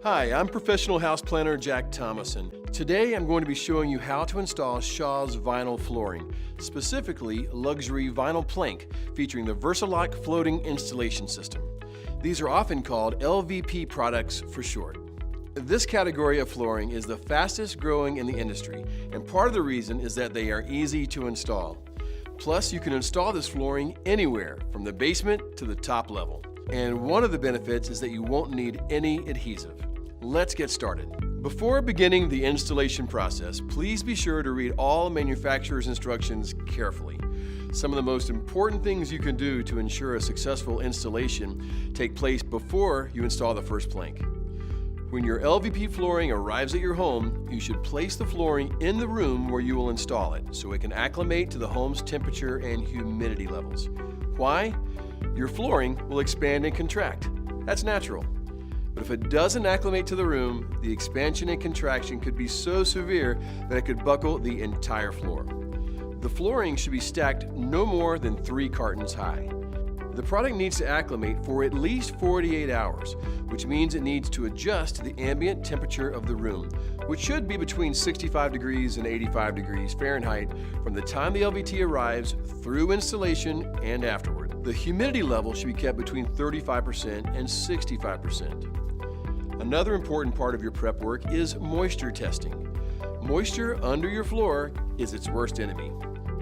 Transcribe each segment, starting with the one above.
Hi, I'm professional house planner Jack Thomason. Today I'm going to be showing you how to install Shaw's vinyl flooring, specifically luxury vinyl plank featuring the Versalock floating installation system. These are often called LVP products for short. This category of flooring is the fastest growing in the industry, and part of the reason is that they are easy to install. Plus, you can install this flooring anywhere from the basement to the top level. And one of the benefits is that you won't need any adhesive. Let's get started. Before beginning the installation process, please be sure to read all manufacturer's instructions carefully. Some of the most important things you can do to ensure a successful installation take place before you install the first plank. When your LVP flooring arrives at your home, you should place the flooring in the room where you will install it so it can acclimate to the home's temperature and humidity levels. Why? Your flooring will expand and contract. That's natural. But if it doesn't acclimate to the room, the expansion and contraction could be so severe that it could buckle the entire floor. The flooring should be stacked no more than 3 cartons high. The product needs to acclimate for at least 48 hours, which means it needs to adjust to the ambient temperature of the room, which should be between 65 degrees and 85 degrees Fahrenheit from the time the LVT arrives through installation and afterward. The humidity level should be kept between 35% and 65%. Another important part of your prep work is moisture testing. Moisture under your floor is its worst enemy.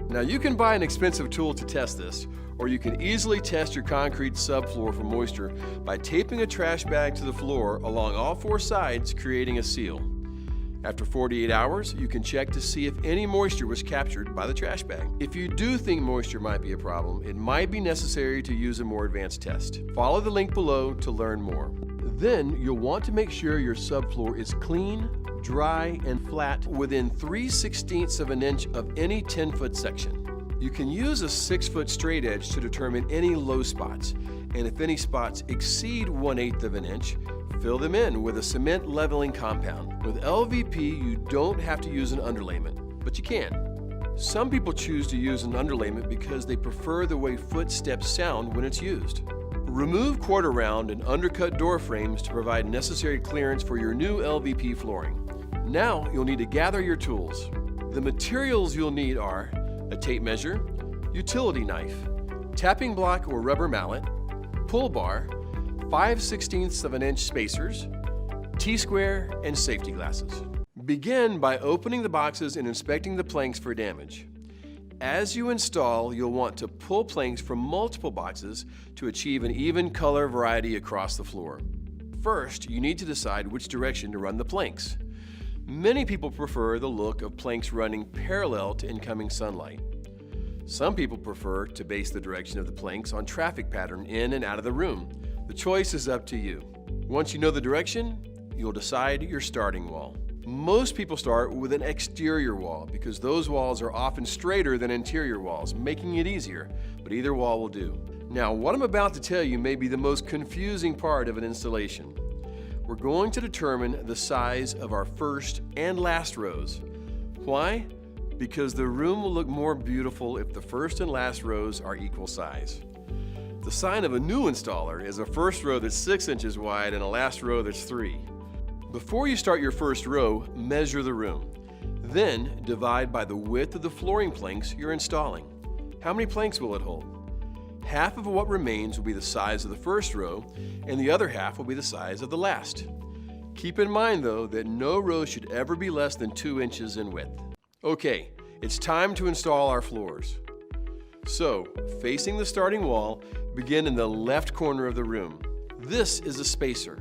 Now, you can buy an expensive tool to test this, or you can easily test your concrete subfloor for moisture by taping a trash bag to the floor along all 4 sides, creating a seal. After 48 hours, you can check to see if any moisture was captured by the trash bag. If you do think moisture might be a problem, it might be necessary to use a more advanced test. Follow the link below to learn more. Then you'll want to make sure your subfloor is clean, dry, and flat within 3/16 of an inch of any 10-foot section. You can use a 6-foot straight edge to determine any low spots, and if any spots exceed 1/8 of an inch, fill them in with a cement leveling compound. With LVP, you don't have to use an underlayment, but you can. Some people choose to use an underlayment because they prefer the way footsteps sound when it's used. Remove quarter round and undercut door frames to provide necessary clearance for your new LVP flooring. Now you'll need to gather your tools. The materials you'll need are a tape measure, utility knife, tapping block or rubber mallet, pull bar, 5/16 of an inch spacers, T-square, and safety glasses. Begin by opening the boxes and inspecting the planks for damage. As you install, you'll want to pull planks from multiple boxes to achieve an even color variety across the floor. First, you need to decide which direction to run the planks. Many people prefer the look of planks running parallel to incoming sunlight. Some people prefer to base the direction of the planks on traffic pattern in and out of the room. The choice is up to you. Once you know the direction, you'll decide your starting wall. Most people start with an exterior wall because those walls are often straighter than interior walls, making it easier, but either wall will do. Now, what I'm about to tell you may be the most confusing part of an installation. We're going to determine the size of our first and last rows. Why? Because the room will look more beautiful if the first and last rows are equal size. The sign of a new installer is a first row that's 6 inches wide and a last row that's 3. Before you start your first row, measure the room. Then divide by the width of the flooring planks you're installing. How many planks will it hold? Half of what remains will be the size of the first row, and the other half will be the size of the last. Keep in mind, though, that no row should ever be less than 2 inches in width. Okay, it's time to install our floors. So, facing the starting wall, begin in the left corner of the room. This is a spacer.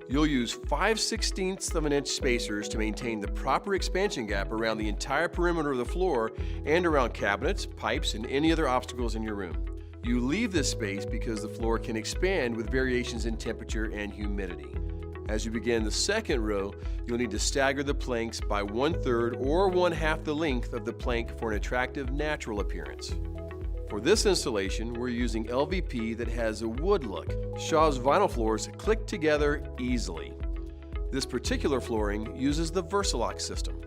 You'll use 5/16 of an inch spacers to maintain the proper expansion gap around the entire perimeter of the floor and around cabinets, pipes, and any other obstacles in your room. You leave this space because the floor can expand with variations in temperature and humidity. As you begin the second row, you'll need to stagger the planks by 1/3 or 1/2 the length of the plank for an attractive natural appearance. For this installation, we're using LVP that has a wood look. Shaw's vinyl floors click together easily. This particular flooring uses the Versalock system.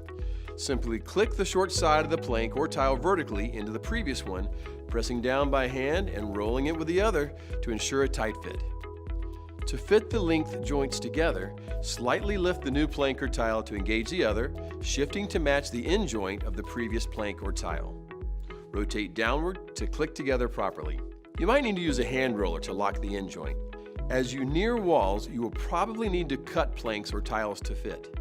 Simply click the short side of the plank or tile vertically into the previous one, pressing down by hand and rolling it with the other to ensure a tight fit. To fit the length joints together, slightly lift the new plank or tile to engage the other, shifting to match the end joint of the previous plank or tile. Rotate downward to click together properly. You might need to use a hand roller to lock the end joint. As you near walls, you will probably need to cut planks or tiles to fit.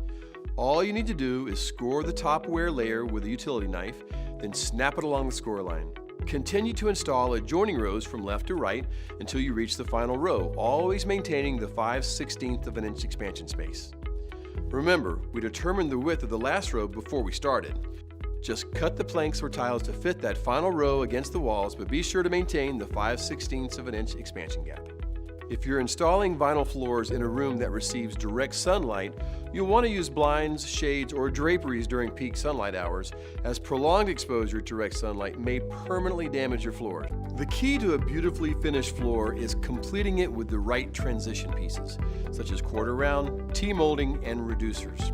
All you need to do is score the top wear layer with a utility knife, then snap it along the score line. Continue to install adjoining rows from left to right until you reach the final row, always maintaining the 5/16 of an inch expansion space. Remember, we determined the width of the last row before we started. Just cut the planks or tiles to fit that final row against the walls, but be sure to maintain the 5/16 of an inch expansion gap. If you're installing vinyl floors in a room that receives direct sunlight, you'll want to use blinds, shades, or draperies during peak sunlight hours, as prolonged exposure to direct sunlight may permanently damage your floor. The key to a beautifully finished floor is completing it with the right transition pieces, such as quarter round, T-molding, and reducers.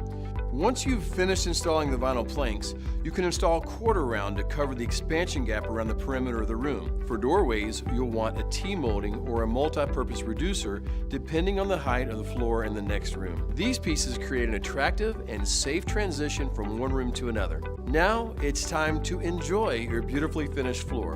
Once you've finished installing the vinyl planks, you can install quarter round to cover the expansion gap around the perimeter of the room. For doorways, you'll want a T-molding or a multi-purpose reducer depending on the height of the floor in the next room. These pieces create an attractive and safe transition from one room to another. Now it's time to enjoy your beautifully finished floor.